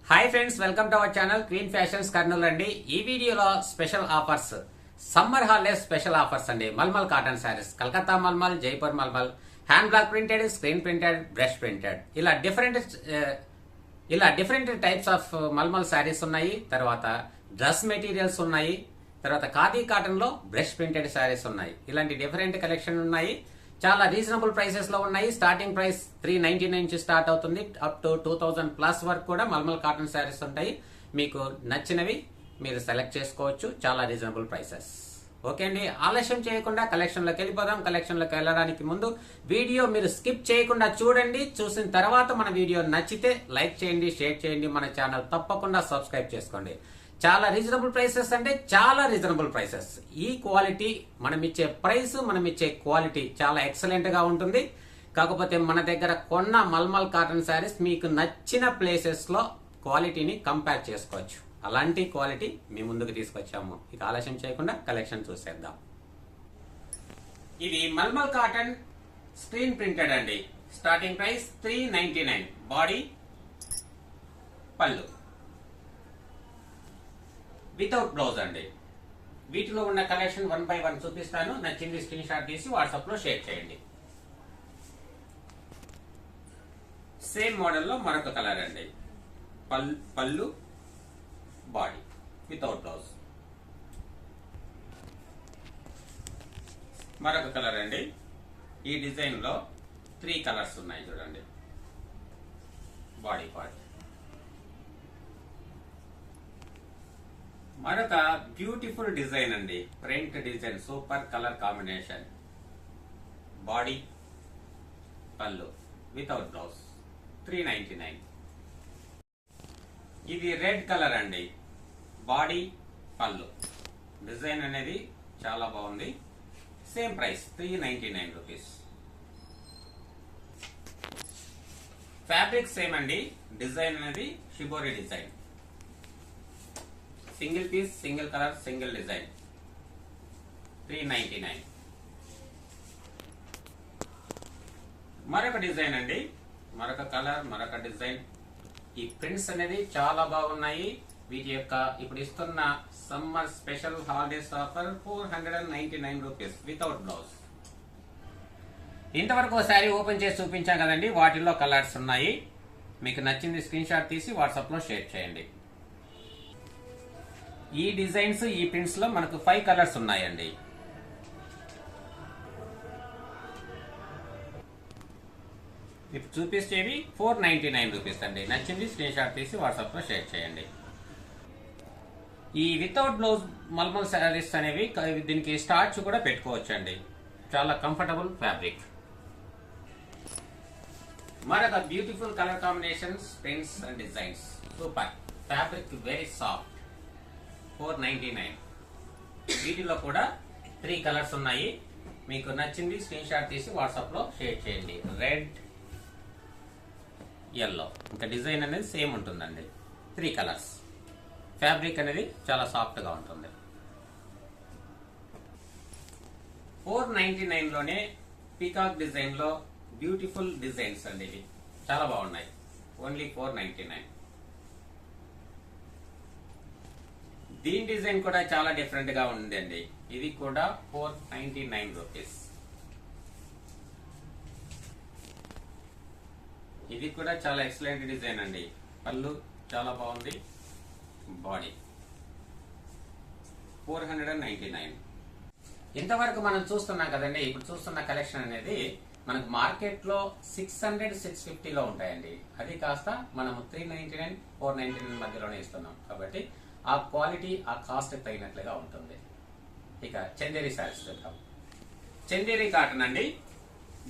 Hi friends, welcome to our channel queen fashions Kurnool అండి. ఈ వీడియోలో special offers, summer holidays special offers అండి. Mulmul cotton saris, Calcutta mulmul, Jaipur mulmul, hand block printed, screen printed, brush printed, ఇలా different types of mulmul saris ఉన్నాయి. తర్వాత dress materials ఉన్నాయి. తర్వాత khadi cotton లో బ్రష్ ప్రింటెడ్ శారీస్ ఉన్నాయి. ఇలాంటి డిఫరెంట్ కలెక్షన్ ఉన్నాయి. చాలా రీజనబుల్ ప్రైసెస్ లో ఉన్నాయి. స్టార్టింగ్ ప్రైస్ 399 నుంచి స్టార్ట్ అవుతుంది. అప్ టు 2000 ప్లస్ వరకు కూడా మల్మల్ కాటన్ శారీస్ ఉంటాయి. మీకు నచ్చినవి మీరు సెలెక్ట్ చేసుకోవచ్చు. చాలా రీజనబుల్ ప్రైసెస్. ఓకే అండి, ఆలస్యం చేయకుండా కలెక్షన్ లోకి వెళ్ళిపోదాం. కలెక్షన్ లోకి వెళ్ళడానికి ముందు వీడియో మీరు స్కిప్ చేయకుండా చూడండి. చూసిన తర్వాత మన వీడియో నచ్చితే లైక్ చేయండి, షేర్ చేయండి. మన ఛానల్ తప్పకుండా సబ్స్క్రైబ్ చేసుకోండి. చాలా రీజనబుల్ ప్రైసెస్ అంటే చాలా రీజనబుల్ ప్రైసెస్. ఈ క్వాలిటీ, మనం ఇచ్చే ప్రైస్, మనం ఇచ్చే క్వాలిటీ చాలా ఎక్సలెంట్ గా ఉంటుంది. కాకపోతే మన దగ్గర కొన్న మల్మల్ కాటన్ శారీస్ మీకు నచ్చిన ప్లేసెస్ లో క్వాలిటీని కంపేర్ చేసుకోవచ్చు. అలాంటి క్వాలిటీ మీ ముందుకు తీసుకొచ్చాము. ఇక ఆలస్యం చేయకుండా కలెక్షన్ చూసేద్దాం. ఇది మల్మల్ కాటన్ స్క్రీన్ ప్రింటెడ్ అండి. Starting price 399. బాడీ, పళ్ళు, వితౌట్ బ్లౌజ్ అండి. వీటిలో ఉన్న కలెక్షన్ 1 by 1 చూపిస్తాను. నచ్చింది స్క్రీన్ షాట్ తీసి వాట్సాప్ లో షేర్ చేయండి. సేమ్ మోడల్లో మరొక కలర్ అండి. పళ్ళు, బాడీ, వితౌట్ బ్లౌజ్. మరొక కలర్ అండి. ఈ డిజైన్ లో 3 కలర్స్ ఉన్నాయి చూడండి. Body part. మరొక బ్యూటిఫుల్ డిజైన్ అండి. Print design, super colour combination. Body, పళ్ళు, వితౌట్ బ్లౌజ్. 399. ఇది రెడ్ కలర్ అండి. బాడీ, పళ్ళు. డిజైన్ అనేది చాలా బాగుంది. Same price 399 rupees. Fabric same అండి. డిజైన్ అనేది shibori design. Single piece, single colour, single design. 399. మరొక డిజైన్ అండి. మరొక కలర్, మరొక డిజైన్. ఈ ప్రింట్స్ అనేది చాలా బాగున్నాయి. వీటి యొక్క ఇప్పుడు ఇస్తున్న summer special holidays offer 499 rupees without blouse. ఇంతవరకు శారీ ఓపెన్ చేసి చూపించాం కదండి. వాటిల్లో కలర్స్ ఉన్నాయి. మీకు నచ్చింది స్క్రీన్ షాట్ తీసి వాట్సాప్ లో షేర్ చేయండి. ఈ డిజైన్స్, ఈ ప్రింట్స్ లో మనకు 5 కలర్స్ ఉన్నాయండి. ఇప్పుడు చూపించేవి 499 రూపీస్ అండి. నచ్చింది స్క్రీన్ షాట్ తీసి వాట్సాప్ లో షేర్ చేయండి. ఈ వితౌట్ బ్లౌజ్ మల్మల్ శారీస్ అనేవి దీనికి స్టార్చ్ కూడా పెట్టుకోవచ్చు అండి. చాలా కంఫర్టబుల్ ఫ్యాబ్రిక్. మరొక beautiful colour combinations, prints and designs. Super fabric, very soft. 499. వీటిలో కూడా 3 కలర్స్ ఉన్నాయి. మీకు నచ్చింది స్క్రీన్ షాట్ తీసి వాట్సాప్ లో షేర్ చేయండి. Red, yellow. ఇంకా డిజైన్ అనేది సేమ్ ఉంటుందండి. 3 కలర్స్. ఫ్యాబ్రిక్ అనేది చాలా సాఫ్ట్ గా ఉంటుంది. 499 లోనే పీకాక్ డిజైన్ లో బ్యూటిఫుల్ డిజైన్స్ అండి. ఇవి చాలా బాగున్నాయి. ఓన్లీ 499. దీని డిజైన్ కూడా చాలా డిఫరెంట్ గా ఉందండి. ఇది కూడా 499 రూపీస్. ఇది కూడా చాలా ఎక్సలెంట్ డిజైన్ అండి. పళ్ళు చాలా బాగుంది. బాడీ 499. ఇంతవరకు మనం చూస్తున్నాం కదండి. ఇప్పుడు చూస్తున్న కలెక్షన్ అనేది మనకు మార్కెట్ లో 600, 650 లో ఉంటాయండి. అది కాస్త మనము 399, 499 మధ్యలోనే ఇస్తున్నాం. కాబట్టి ఆ క్వాలిటీ, ఆ కాస్ట్ తగినట్లుగా ఉంటుంది. ఇక చందేరి శారీస్ చూద్దాం. చందేరి కాటన్ అండి.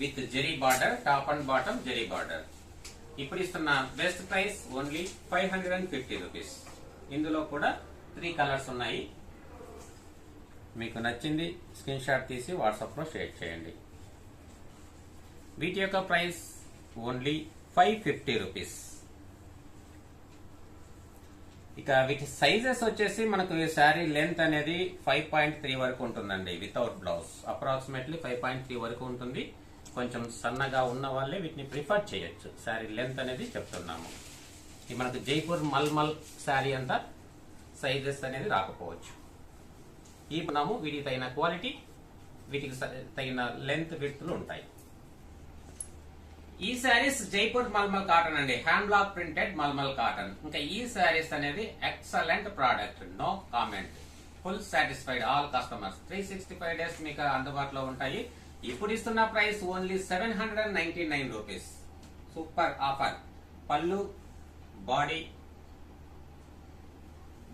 With zari border, top and bottom zari border. ఇప్పుడు ఇస్తున్న బెస్ట్ ప్రైస్ ఓన్లీ 550 రూపీస్. ఇందులో కూడా 3 కలర్స్ ఉన్నాయి. మీకు నచ్చింది స్క్రీన్ షాట్ తీసి వాట్సాప్ లో షేర్ చేయండి. వీటి యొక్క ప్రైస్ ఓన్లీ 550 రూపీస్. ఇక వీటి సైజెస్ వచ్చేసి మనకు ఈ శారీ లెంత్ అనేది 5.3 వరకు ఉంటుందండి. వితౌట్ బ్లౌజ్ అప్రాక్సిమేట్లీ 5.3 వరకు ఉంటుంది. కొంచెం సన్నగా ఉన్న వాళ్ళే వీటిని ప్రిఫర్ చేయొచ్చు. శారీ లెంత్ అనేది చెప్తున్నాము. ఇది మనకు జైపూర్ మల్మల్ శారీ అంతా సైజెస్ అనేది రాకపోవచ్చు. ఈ మనము వీటికి తగిన క్వాలిటీ, వీటికి తగిన లెంత్ విడ్త్లు ఉంటాయి. ఈ శారీస్ జైపూర్ మల్మల్ కాటన్ అండి, hand block printed mulmul cotton. ఇంకా ఈ శారీస్ అనేది excellent product, no comment, full satisfied all customers. 365 days మీకు అందుబాటులో ఉంటాయి. ఇప్పుడు ఇస్తున్న price only 799 rupees. Super offer. పళ్ళు, body,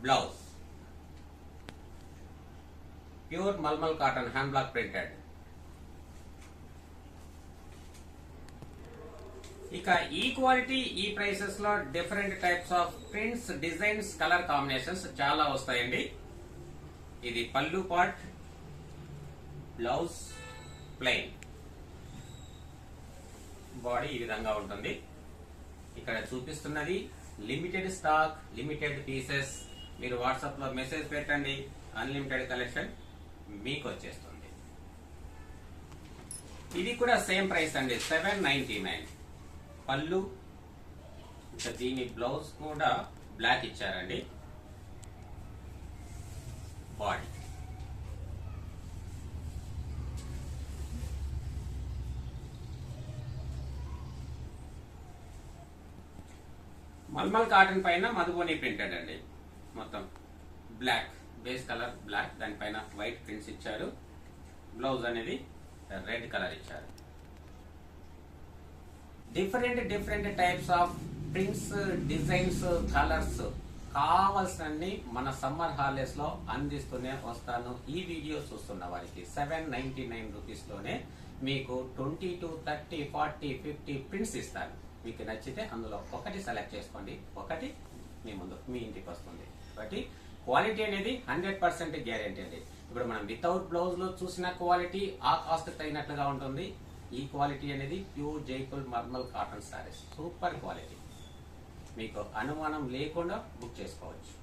blouse pure mulmul cotton hand block printed. ఇక ఈ క్వాలిటీ ఈ ప్రైసెస్ లో different types of prints, designs, colour combinations చాలా వస్తాయండి. ఇది పళ్ళు పార్ట్, బ్లౌజ్ ప్లెయిన్, బాడీ ఈ విధంగా ఉంటుంది. ఇక్కడ చూపిస్తున్నది లిమిటెడ్ స్టాక్, లిమిటెడ్ పీసెస్. మీరు వాట్సాప్ లో మెసేజ్ పెట్టండి, అన్లిమిటెడ్ కలెక్షన్ మీకు వచ్చేస్తుంది. ఇది కూడా సేమ్ ప్రైస్ అండి, 799. పళ్ళు, ఇంకా దీని బ్లౌజ్ కూడా బ్లాక్ ఇచ్చారండి. బాడీ మల్మల్ కాటన్ పైన మధుబోని ప్రింటెడ్ అండి. మొత్తం బ్లాక్ బేస్ కలర్, బ్లాక్ దానిపైన వైట్ ప్రింట్స్ ఇచ్చారు. బ్లౌజ్ అనేది రెడ్ కలర్ ఇచ్చారు. Different types of prints, designs, colours కావాల్సినన్ని మన సమ్మర్ హాలిడేస్ లో అందిస్తూనే వస్తాను. ఈ వీడియో చూస్తున్న వారికి 799 రూపీస్ లోనే మీకు 22, 30, 40, 50 ప్రింట్స్ ఇస్తాను. మీకు నచ్చితే అందులో ఒకటి సెలెక్ట్ చేసుకోండి, ఒకటి మీ ముందు మీ ఇంటికి వస్తుంది. కాబట్టి క్వాలిటీ అనేది 100% గ్యారెంటీ అండి. ఇప్పుడు మనం వితౌట్ బ్లౌజ్ లో చూసిన క్వాలిటీ ఆ కాస్ట్ తగినట్లుగా ఉంటుంది. ఈ క్వాలిటీ అనేది pure Jaipur mulmul cotton saris, super quality. మీకు అనుమానం లేకుండా బుక్ చేసుకోవచ్చు.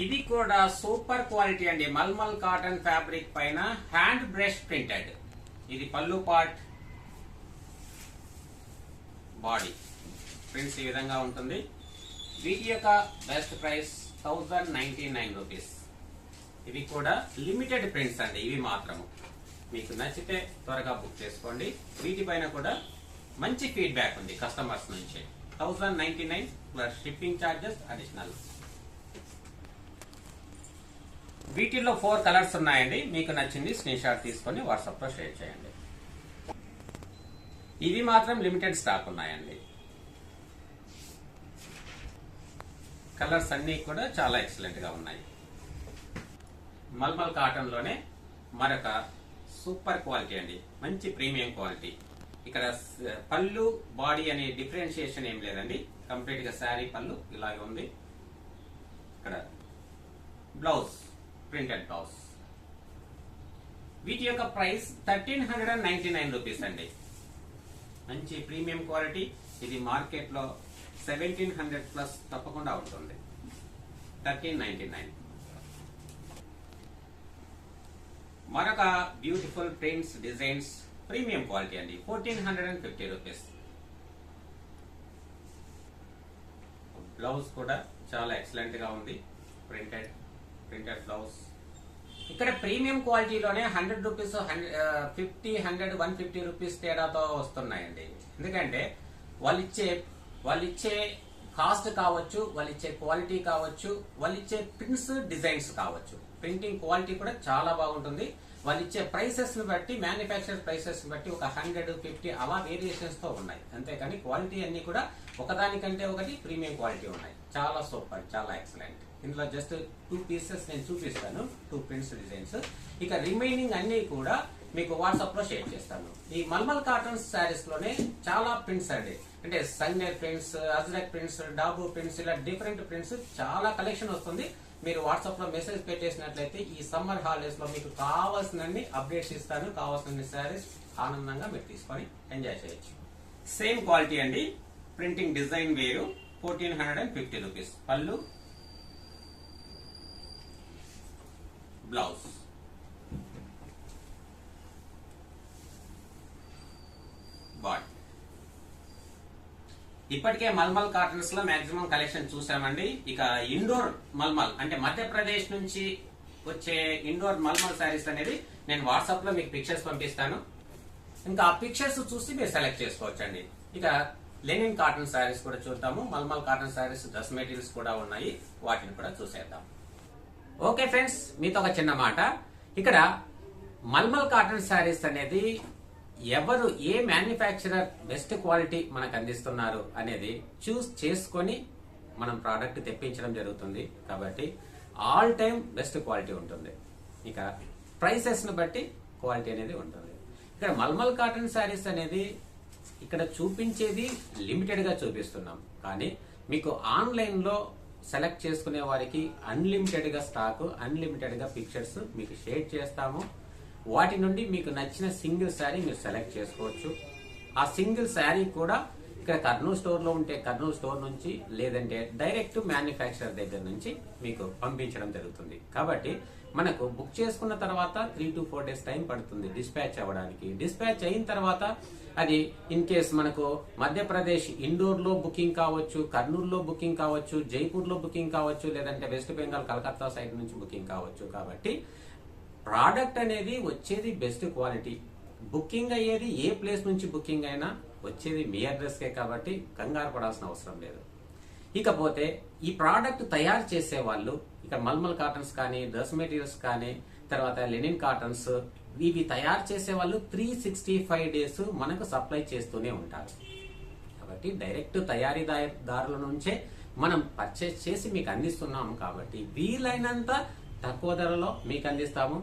ఇది కూడా సూపర్ క్వాలిటీ అండి, మల్మల్ కాటన్ ఫ్యాబ్రిక్ పైన హ్యాండ్ బ్రష్ ప్రింటెడ్. ఇది పళ్ళు పార్ట్, బాడీ ప్రింట్స్ ఈ విధంగా ఉంటుంది. వీటి యొక్క బెస్ట్ ప్రైస్ 1099 రూపీస్. ఇవి కూడా లిమిటెడ్ ప్రింట్స్ అండి, ఇవి మాత్రము. మీకు నచ్చితే త్వరగా బుక్ చేసుకోండి. వీటిపైన కూడా మంచి ఫీడ్బ్యాక్ ఉంది కస్టమర్స్ నుంచి. 1099 ప్లస్ షిప్పింగ్ ఛార్జెస్ అడిషనల్. వీటిల్లో 4 కలర్స్ ఉన్నాయండి. మీకు నచ్చింది స్క్రీన్ షాట్ తీసుకొని వాట్సాప్ లో షేర్ చేయండి. ఇవి మాత్రం లిమిటెడ్ స్టాక్ ఉన్నాయండి. కలర్స్ అన్ని కూడా చాలా ఎక్సలెంట్ గా ఉన్నాయి. మల్మల్ కాటన్ లోనే మరొక సూపర్ క్వాలిటీ అండి, మంచి ప్రీమియం క్వాలిటీ. ఇక్కడ పళ్ళు, బాడీ అనే డిఫరెన్షియేషన్ ఏం లేదండి. కంప్లీట్ గా శారీ పళ్ళు ఇలాగే ఉంది. ఇక్కడ బ్లౌజ్ ప్రింటెడ్ బ్లౌజ్. వీటి యొక్క ప్రైస్ 1399 రూపీస్ అండి. మంచి ప్రీమియం క్వాలిటీ. ఇది మార్కెట్ లో 1700 ప్లస్ తప్పకుండా ఉంటుంది. 1399. మరొక beautiful prints, designs, premium quality అండి, 1450 రూపీస్. బ్లౌజ్ కూడా చాలా ఎక్సలెంట్ గా ఉంది, ప్రింటెడ్ బ్లౌజ్. ఇక్కడ ప్రీమియం క్వాలిటీలోనే 100 రూపీస్, 50, 100, 150 రూపీస్ తేడాతో వస్తున్నాయండి. ఎందుకంటే వాళ్ళు ఇచ్చే కాస్ట్ కావచ్చు, వాళ్ళు ఇచ్చే క్వాలిటీ కావచ్చు, వాళ్ళు ఇచ్చే ప్రింట్స్, డిజైన్స్ కావచ్చు. ప్రింటింగ్ క్వాలిటీ కూడా చాలా బాగుంటుంది. వాళ్ళు ఇచ్చే ప్రైసెస్ ని బట్టి, మ్యానుఫ్యాక్చర్ ప్రైసెస్ ని బట్టి ఒక 100, 50 అలా వేరియేషన్స్ తో ఉన్నాయి. అంతేకాని క్వాలిటీ అన్ని కూడా ఒకదానికంటే ఒకటి ప్రీమియం క్వాలిటీ ఉన్నాయి. చాలా సూపర్, చాలా ఎక్సలెంట్. ఇందులో జస్ట్ 2 పీసెస్ నేను చూపిస్తాను, 2 ప్రింట్స్, డిజైన్స్. ఇక రిమైనింగ్ అన్ని కూడా మీకు వాట్సాప్ లో షేర్ చేస్తాను. ఈ మల్మల్ కాటన్ శారీస్ లోనే చాలా ప్రింట్స్ అండి, అంటే సంగేర్ ప్రింట్స్, అజ్రక్ ప్రింట్స్, డాబు ప్రింట్స్, ఇలా డిఫరెంట్ ప్రింట్స్ చాలా కలెక్షన్ వస్తుంది. మీరు వాట్సాప్ లో మెసేజ్ పెట్టేసినట్లయితే ఈ సమ్మర్ హాలిడేస్ లో మీకు కావాల్సినన్ని అప్డేట్స్ ఇస్తాను. కావాల్సిన శారీస్ ఆనందంగా మీరు తీసుకొని ఎంజాయ్ చేయొచ్చు. సేమ్ క్వాలిటీ అండి, ప్రింటింగ్ డిజైన్ వేరు. 1450 రూపీస్. పళ్ళు, బ్లౌజ్, బాడీ. ఇప్పటికే మల్మల్ కాటన్స్ లో మాక్సిమం కలెక్షన్ చూసామండి. ఇక ఇండోర్ మల్మల్ అంటే మధ్యప్రదేశ్ నుంచి వచ్చే ఇండోర్ మల్మల్ శారీస్ అనేది నేను వాట్సాప్ లో మీకు పిక్చర్స్ పంపిస్తాను. ఇంకా ఆ పిక్చర్స్ చూసి మీరు సెలెక్ట్ చేసుకోవచ్చండి. ఇక లెనిన్ కాటన్ శారీస్ కూడా చూద్దాము. Mulmul cotton saris dress materials కూడా ఉన్నాయి, వాటిని కూడా చూసేద్దాం. ఓకే ఫ్రెండ్స్, మీతో ఒక చిన్న మాట. ఇక్కడ మల్మల్ కాటన్ శారీస్ అనేది ఎవరు ఏ మ్యానుఫ్యాక్చరర్ బెస్ట్ క్వాలిటీ మనకు అందిస్తున్నారు అనేది చూస్ చేసుకొని మనం ప్రోడక్ట్ తెప్పించడం జరుగుతుంది. కాబట్టి ఆల్ టైమ్ బెస్ట్ క్వాలిటీ ఉంటుంది. ఇక ప్రైసెస్ ను బట్టి క్వాలిటీ అనేది ఉంటుంది. ఇక్కడ మల్మల్ కాటన్ శారీస్ అనేది ఇక్కడ చూపించేది లిమిటెడ్ గా చూపిస్తున్నాం, కానీ మీకు ఆన్లైన్ లో సెలెక్ట్ చేసుకునే వారికి అన్లిమిటెడ్ గా స్టాక్, అన్లిమిటెడ్ గా పిక్చర్స్ మీకు షేర్ చేస్తాము. వాటి నుండి మీకు నచ్చిన సింగిల్ శారీ మీరు సెలెక్ట్ చేసుకోవచ్చు. ఆ సింగిల్ శారీ కూడా ఇక్కడ కర్నూలు స్టోర్ లో ఉంటే కర్నూలు స్టోర్ నుంచి, లేదంటే డైరెక్ట్ మ్యానుఫ్యాక్చరర్ దగ్గర నుంచి మీకు పంపించడం జరుగుతుంది. కాబట్టి మనకు బుక్ చేసుకున్న తర్వాత 3 to 4 days టైం పడుతుంది డిస్పాచ్ అవ్వడానికి. డిస్పాచ్ అయిన తర్వాత అది ఇన్ కేస్ మనకు మధ్యప్రదేశ్ ఇండోర్ లో బుకింగ్ కావచ్చు, కర్నూలులో బుకింగ్ కావచ్చు, జైపూర్ లో బుకింగ్ కావచ్చు, లేదంటే వెస్ట్ బెంగాల్ కలకత్తా సైడ్ నుంచి బుకింగ్ కావచ్చు. కాబట్టి ప్రోడక్ట్ అనేది వచ్చేది బెస్ట్ క్వాలిటీ. బుకింగ్ అయ్యేది ఏ ప్లేస్ నుంచి బుకింగ్ అయినా వచ్చేది మీ అడ్రస్ కే, కాబట్టి కంగారు పడాల్సిన అవసరం లేదు. ఇకపోతే ఈ ప్రోడక్ట్ తయారు చేసే వాళ్ళు ఇక్కడ మల్మల్ కాటన్స్ కానీ, డ్రెస్ మెటీరియల్స్ కానీ, తర్వాత లెనిన్ కాటన్స్, ఇవి తయారు చేసే వాళ్ళు 365 days మనకు సప్లై చేస్తూనే ఉంటారు. కాబట్టి డైరెక్ట్ తయారీదారుల నుంచే మనం పర్చేస్ చేసి మీకు అందిస్తున్నాము. కాబట్టి వీలైనంత తక్కువ ధరలో మీకు అందిస్తాము,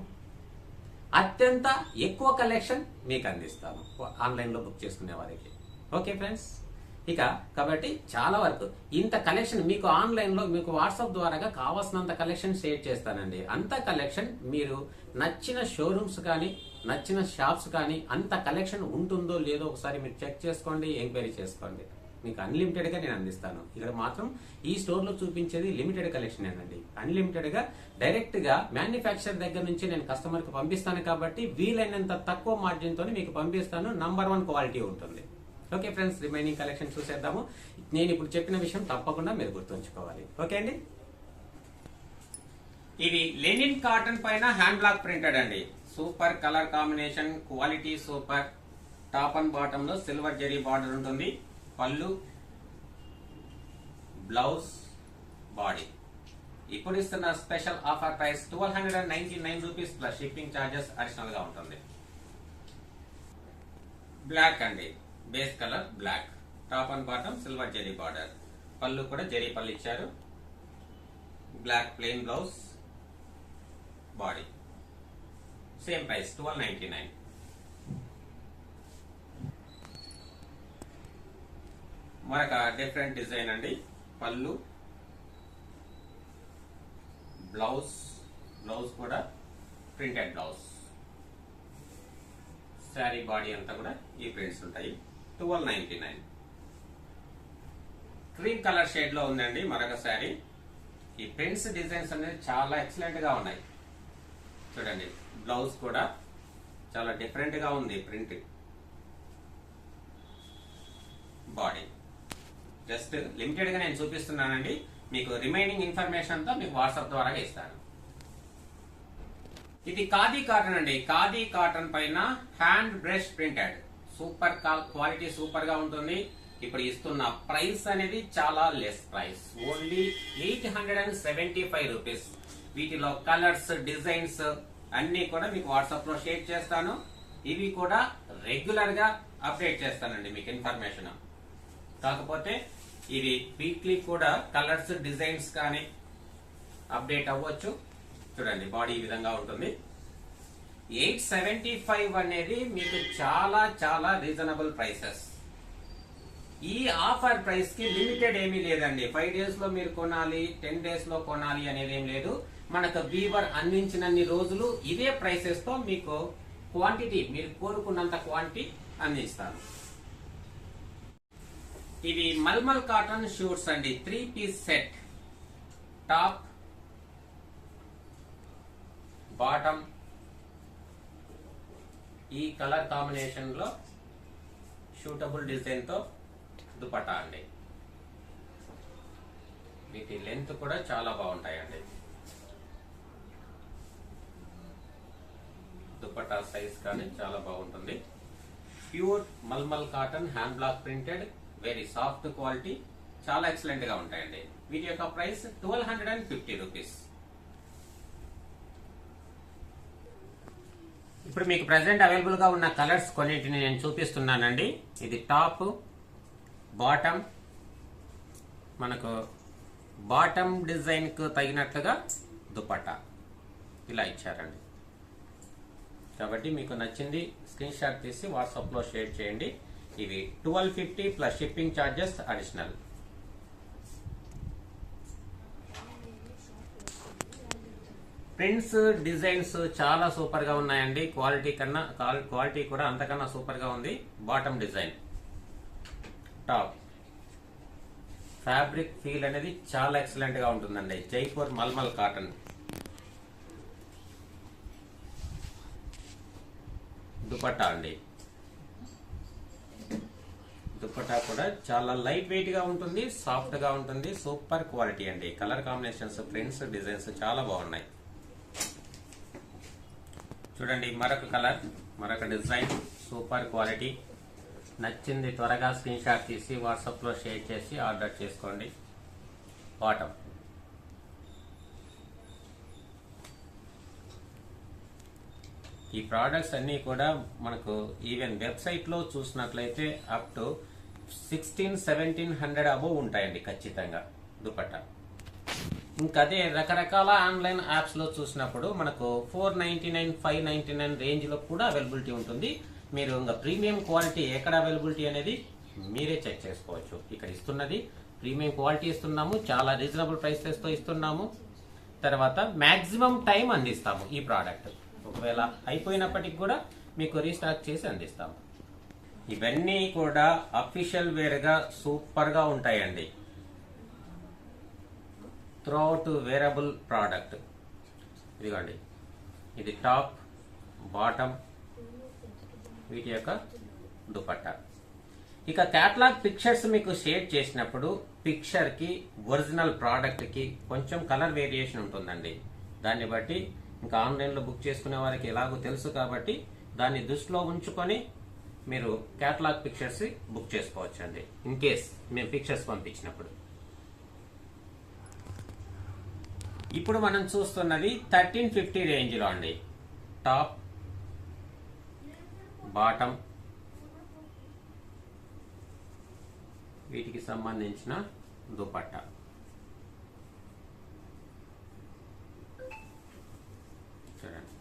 అత్యంత ఎక్కువ కలెక్షన్ మీకు అందిస్తాము ఆన్లైన్ లో బుక్ చేసుకునే వారికి. ఓకే ఫ్రెండ్స్, ఇక కాబట్టి చాలా వరకు ఇంత కలెక్షన్ మీకు ఆన్లైన్ లో మీకు వాట్సాప్ ద్వారా కావాల్సినంత కలెక్షన్ షేర్ చేస్తానండి. అంత కలెక్షన్ మీరు నచ్చిన షోరూమ్స్ కానీ, నచ్చిన షాప్స్ కానీ అంత కలెక్షన్ ఉంటుందో లేదో ఒకసారి మీరు చెక్ చేసుకోండి, ఎంక్వైరీ చేసుకోండి. మీకు అన్లిమిటెడ్ గా నేను అందిస్తాను. ఇక్కడ మాత్రం ఈ స్టోర్ లో చూపించేది లిమిటెడ్ కలెక్షన్ ఏనండి. అన్లిమిటెడ్ గా డైరెక్ట్ గా మ్యానుఫ్యాక్చర్ దగ్గర నుంచి నేను కస్టమర్ కి పంపిస్తాను. కాబట్టి వీలైనంత తక్కువ మార్జిన్ తోనే మీకు పంపిస్తాను. నంబర్ 1 క్వాలిటీ ఉంటుంది. ఓకే ఫ్రెండ్స్, రిమైనింగ్ కలెక్షన్ చూసేద్దాము. నేను ఇప్పుడు చెప్పిన విషయం తప్పకుండా మీరు గుర్తుంచుకోవాలి. ఓకే అండి, ఇది లెనిన్ కాటన్ పైన హ్యాండ్ బ్లాక్ ప్రింటెడ్ అండి. Super colour combination, quality super. Top and bottom లో సిల్వర్ జరీ బార్డర్ ఉంటుంది. Pallu, blouse, body. ఇప్పుడు ఇస్తున్న special offer price 1299 rupees plus shipping charges additional గా ఉంటుంది. బ్లాక్ అండి, base colour black. Top and bottom silver zari border. Pallu కూడా జరీ పళ్ళు ఇచ్చారు. Black plain blouse, body. Same price 1299. మరొక డిఫరెంట్ డిజైన్ అండి. పళ్ళు, బ్లౌజ్ కూడా ప్రింటెడ్ బ్లౌజ్. శారీ బాడీ అంతా కూడా ఈ ప్రింట్స్ ఉంటాయి. 1299. క్రీమ్ కలర్ షేడ్ లో ఉందండి మరొక శారీ. ఈ ప్రింట్స్ డిజైన్స్ అనేది చాలా ఎక్సలెంట్ గా ఉన్నాయి. చూడండి, బ్లౌజ్ కూడా చాలా డిఫరెంట్ గా ఉంది ప్రింట్. బాడీ జస్ట్ లిమిటెడ్ గా నేను చూపిస్తున్నానండి. మీకు రిమైనింగ్ ఇన్ఫర్మేషన్ తో మీకు వాట్సాప్ ద్వారా ఇస్తాను. ఇది ఖాదీ కాటన్ అండి. ఖాదీ కాటన్ పైన hand brush printed. Super quality, super గా ఉంటుంది. ఇప్పుడు ఇస్తున్న ప్రైస్ అనేది చాలా లెస్ ప్రైస్, ఓన్లీ 875 రూపీస్. వీటిలో కలర్స్, డిజైన్స్ అన్ని కూడా మీకు వాట్సాప్ లో షేర్ చేస్తాను. ఇవి కూడా రెగ్యులర్ గా అప్డేట్ చేస్తానండి మీకు ఇన్ఫర్మేషన్. కాకపోతే ఇది వీక్లీ కూడా కలర్స్, డిజైన్స్ కానీ అప్డేట్ అవ్వచ్చు. చూడండి, బాడీ ఈ విధంగా ఉంటుంది. 875 అనేది మీకు చాలా చాలా రీజనబుల్ ప్రైసెస్. ఈ ఆఫర్ ప్రైస్ కి లిమిటెడ్ ఏమీ లేదండి. 5 days లో మీరు కొనాలి, 10 days లో కొనాలి అనేది ఏం లేదు. మనకు వీవర్ అందించినన్ని రోజులు ఇదే ప్రైసెస్ తో మీకు క్వాంటిటీ, మీరు కోరుకున్నంత క్వాంటిటీ అందిస్తాను. ఇది మల్మల్ కాటన్ షూట్స్ అండి. 3 piece సెట్. టాప్, బాటమ్ ఈ కలర్ కాంబినేషన్ లో షూటబుల్ డిజైన్ తో దుపట్టా అండి. వీటి లెంత్ కూడా చాలా బాగుంటాయండి. దుపట్టా సైజ్ కానీ చాలా బాగుంటుంది. Pure mulmul cotton hand block printed, very soft quality, చాలా ఎక్సలెంట్ గా ఉంటాయండి. వీటి యొక్క ప్రైస్ 1250 రూపీస్. ఇప్పుడు మీకు ప్రెసెంట్ అవైలబుల్ గా ఉన్న కలర్స్ కొన్నింటిని నేను చూపిస్తున్నానండి. ఇది టాప్, బాటమ్, మనకు బాటమ్ డిజైన్ కు తగినట్లుగా దుపట్టా ఇలా ఇచ్చారండి. కాబట్టి మీకు నచ్చింది స్క్రీన్ షాట్ తీసి వాట్సాప్ లో షేర్ చేయండి. ఇవి 1250 plus shipping charges additional. Prints, designs చాలా సూపర్ గా ఉన్నాయండి. క్వాలిటీ కూడా అంతకన్నా సూపర్ గా ఉంది. Bottom design, top fabric feel అనేది చాలా ఎక్సలెంట్ గా ఉంటుందండి. జైపూర్ మల్మల్ కాటన్. దుపట్టా అండి. దుపట్టా కూడా చాలా లైట్ వెయిట్ గా ఉంటుంది, సాఫ్ట్ గా ఉంటుంది, సూపర్ క్వాలిటీ అండి. కలర్ కాంబినేషన్స్, ప్రింట్స్, డిజైన్స్ చాలా బాగున్నాయి. చూడండి, మరొక కలర్, మరొక డిజైన్, సూపర్ క్వాలిటీ. నచ్చింది త్వరగా స్క్రీన్ షాట్ తీసి వాట్సాప్ లో షేర్ చేసి ఆర్డర్ చేసుకోండి. బాటమ్, ఈ ప్రోడక్ట్స్ అన్ని కూడా మనకు ఈవెన్ వెబ్సైట్ లో చూసినట్లయితే అప్ టు 1600-1700 అబోవ్ ఉంటాయండి ఖచ్చితంగా దుపట్టా. ఇంకదే రకరకాల ఆన్లైన్ యాప్స్ లో చూసినప్పుడు మనకు 499, 599 రేంజ్ లో కూడా అవైలబిలిటీ ఉంటుంది. మీరు ఇంకా ప్రీమియం క్వాలిటీ ఎక్కడ అవైలబిలిటీ అనేది మీరే చెక్ చేసుకోవచ్చు. ఇక్కడ ఇస్తున్నది ప్రీమియం క్వాలిటీ ఇస్తున్నాము, చాలా రీజనబుల్ ప్రైసెస్ తో ఇస్తున్నాము. తర్వాత మాక్సిమం టైం అందిస్తాము. ఈ ప్రోడక్ట్ ఒకవేళ అయిపోయినప్పటికి కూడా మీకు రీస్టాక్ చేసి అందిస్తాము. ఇవన్నీ కూడా అఫీషియల్ వేర్ గా సూపర్ గా ఉంటాయండి. Throughout wearable product. ఇదిగోండి, ఇది టాప్, బాటమ్, వీటి యొక్క దుపట్టా. ఇక కేటలాగ్ పిక్చర్స్ మీకు షేర్ చేసినప్పుడు పిక్చర్ కి ఒరిజినల్ ప్రోడక్ట్ కి కొంచెం కలర్ వేరియేషన్ ఉంటుందండి. దాన్ని బట్టి ఇంకా ఆన్లైన్ లో బుక్ చేసుకునే వారికి ఎలాగో తెలుసు కాబట్టి దాన్ని దృష్టిలో ఉంచుకొని మీరు కేటలాగ్ పిక్చర్స్ బుక్ చేసుకోవచ్చు అండి, ఇన్ కేస్ మేము పిక్చర్స్ పంపించినప్పుడు. ఇప్పుడు మనం చూస్తున్నది 1350 రేంజ్ లో అండి. టాప్, బాటమ్, వీటికి సంబంధించిన దుపట్టా. చూడండి,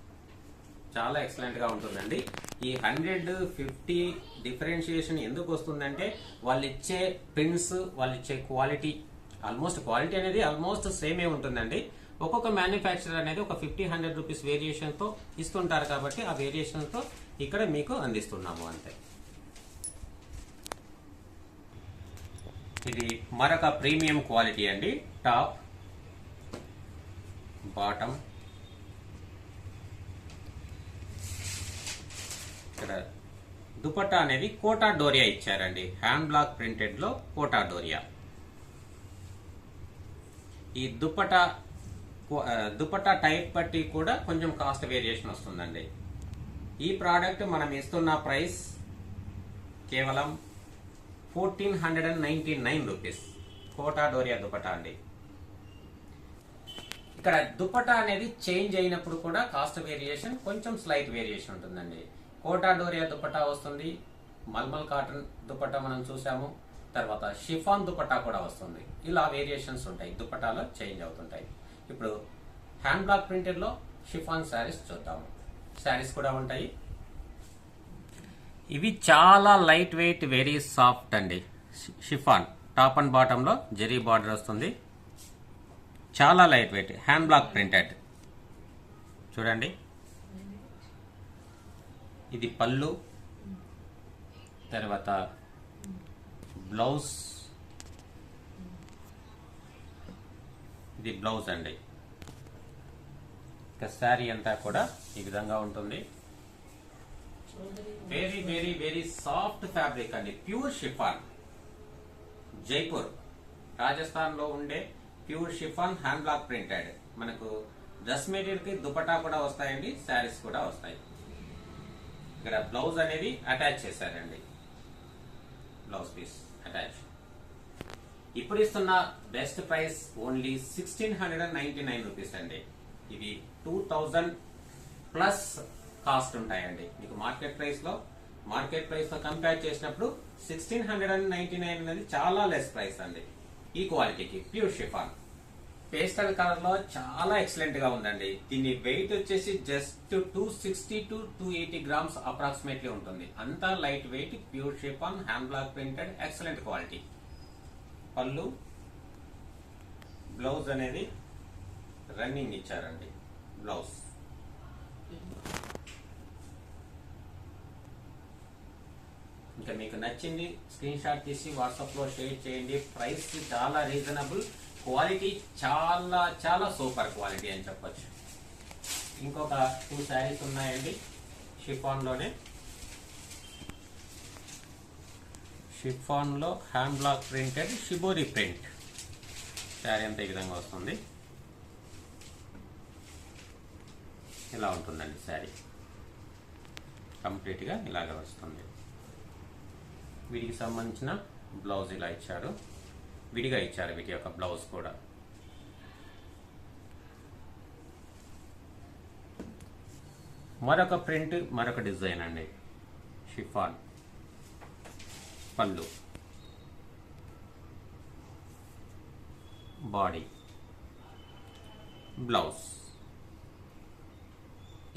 చాలా ఎక్సలెంట్ గా ఉంటుందండి. ఈ 150 డిఫరెన్షియేషన్ ఎందుకు వస్తుందంటే వాళ్ళు ఇచ్చే ప్రింట్స్, వాళ్ళు ఇచ్చే క్వాలిటీ, క్వాలిటీ అనేది ఆల్మోస్ట్ సేమే ఉంటుందండి. ఒక్కొక్క మ్యానుఫ్యాక్చరర్ అనేది ఒక 50-100 రూపీస్ వేరియేషన్ తో ఇస్తుంటారు కాబట్టి ఆ వేరియేషన్ తో ఇక్కడ మీకు అందిస్తున్నాము అంతే. ఇది మరొక ప్రీమియం క్వాలిటీ అండి. టాప్, బాటమ్, ఇక్కడ దుపట్టా అనేది కోటా డోరియా ఇచ్చారండి. హ్యాండ్ బ్లాక్ ప్రింటెడ్ లో కోటా డోరియా. ఈ దుపట్టా టైప్ బట్టి కూడా కొంచెం కాస్ట్ వేరియేషన్ వస్తుందండి. ఈ ప్రోడక్ట్ మనం ఇస్తున్న ప్రైస్ కేవలం 1499 రూపీస్. కోటా డోరియా దుపట్టా అండి. ఇక్కడ దుపట్టా అనేది చేంజ్ అయినప్పుడు కూడా కాస్ట్ వేరియేషన్ కొంచెం స్లైట్ వేరియేషన్ ఉంటుందండి. కోటా డోరియా దుపట్టా వస్తుంది, మల్మల్ కాటన్ దుపట్టా మనం చూసాము, తర్వాత షిఫాన్ దుపట్టా కూడా వస్తుంది. ఇలా వేరియేషన్స్ ఉంటాయి, దుపట్టాలో చేంజ్ అవుతుంటాయి. ఇప్పుడు హ్యాండ్ బ్లాక్ ప్రింటెడ్ లో షిఫాన్ శారీస్ చూద్దాము. శారీస్ కూడా ఉంటాయి. ఇవి చాలా లైట్ వెయిట్, వెరీ సాఫ్ట్ అండి. షిఫాన్ టాప్ అండ్ బాటమ్ లో జరీ బార్డర్ వస్తుంది. చాలా light weight, hand block printed. చూడండి, ఇది పళ్ళు, తర్వాత బ్లౌజ్, ఇది బ్లౌజ్ అండి. ఇక శారీ అంతా కూడా ఈ విధంగా ఉంటుంది. Very very very soft fabric అండి, ప్యూర్ షిఫాన్. జైపూర్ రాజస్థాన్ లో ఉండే pure chiffon hand block printed. మనకు డ్రెస్ మెటీరియల్ కి దుపట్టా కూడా వస్తాయండి, శారీస్ కూడా వస్తాయి. ఇక్కడ బ్లౌజ్ అనేది అటాచ్ చేశారండి, బ్లౌజ్ పీస్ అటాచ్. ఇప్పుడు ఇస్తున్న బెస్ట్ ప్రైస్ ఓన్లీ 1699 రూపీస్ అండి. ఇవి 2000 ప్లస్ కాస్ట్ ఉంటాయండి. మీకు మార్కెట్ ప్రైస్ తో కంపేర్ చేసినప్పుడు 1699 అనేది చాలా లెస్ ప్రైస్ అండి. ఈ క్వాలిటీకి ప్యూర్ షిఫాన్ పేస్టల్ కలర్ లో చాలా ఎక్సలెంట్ గా ఉందండి. దీని వెయిట్ వచ్చేసి జస్ట్ 260 to 280 గ్రామ్స్ అప్రాక్సిమేట్లీ ఉంటుంది. అంతా light weight pure chiffon hand block printed excellent quality. పళ్ళు, బ్లౌజ్ అనేది రన్నింగ్ ఇచ్చారండి. బ్లౌజ్ ఇంకా మీకు నచ్చింది స్క్రీన్ షాట్ తీసి వాట్సాప్ లో షేర్ చేయండి. ప్రైస్ చాలా రీజనబుల్, క్వాలిటీ చాలా చాలా సూపర్ క్వాలిటీ అని చెప్పొచ్చు. ఇంకొక 2 శారీస్ ఉన్నాయండి షిఫాన్ లోనే. షిఫాన్ లో hand block printed shibori print. Sari అంతా ఈ విధంగా వస్తుంది. ఇలా ఉంటుందండి శారీ, కంప్లీట్ గా ఇలాగే వస్తుంది. వీటికి సంబంధించిన బ్లౌజ్ ఇలా ఇచ్చారు, విడిగా ఇచ్చారు వీటి యొక్క బ్లౌజ్ కూడా. మరొక ప్రింట్, మరొక డిజైన్ అండి. షిఫాన్ పళ్ళు, బాడీ, బ్లౌజ్.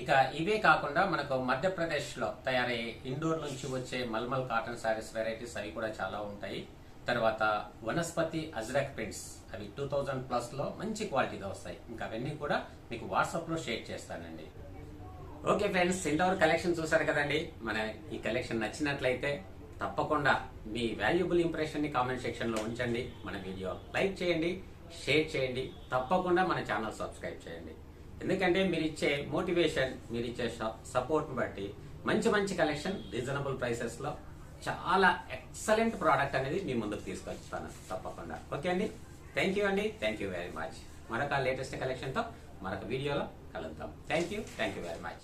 ఇక ఇవే కాకుండా మనకు మధ్యప్రదేశ్ లో తయారయ్యే ఇండోర్ నుంచి వచ్చే మల్మల్ కాటన్ శారీస్ వెరైటీస్ అవి కూడా చాలా ఉంటాయి. తర్వాత వనస్పతి అజ్రక్ ప్రింట్స్, అవి 2000 ప్లస్ లో మంచి క్వాలిటీతో వస్తాయి. ఇంకా అవన్నీ కూడా మీకు వాట్సాప్ లో షేర్ చేస్తానండి. ఓకే ఫ్రెండ్స్, ఇంతవరకు కలెక్షన్ చూసారు కదండి. మన ఈ కలెక్షన్ నచ్చినట్లయితే తప్పకుండా మీ వాల్యుబుల్ ఇంప్రెషన్ ని కామెంట్ సెక్షన్ లో ఉంచండి. మన వీడియో లైక్ చేయండి, షేర్ చేయండి, తప్పకుండా మన ఛానల్ సబ్స్క్రైబ్ చేయండి. ఎందుకంటే మీరు ఇచ్చే మోటివేషన్, మీరు ఇచ్చే సపోర్ట్ బట్టి మంచి మంచి కలెక్షన్ రీజనబుల్ ప్రైసెస్ లో చాలా ఎక్సలెంట్ ప్రోడక్ట్ అనేది మీ ముందుకు తీసుకొస్తాను తప్పకుండా. ఓకే అండి, థ్యాంక్ యూ అండి, థ్యాంక్ యూ వెరీ మచ్. మరొక లేటెస్ట్ కలెక్షన్ తో మరొక వీడియోలో కలుద్దాం. Thank you very much.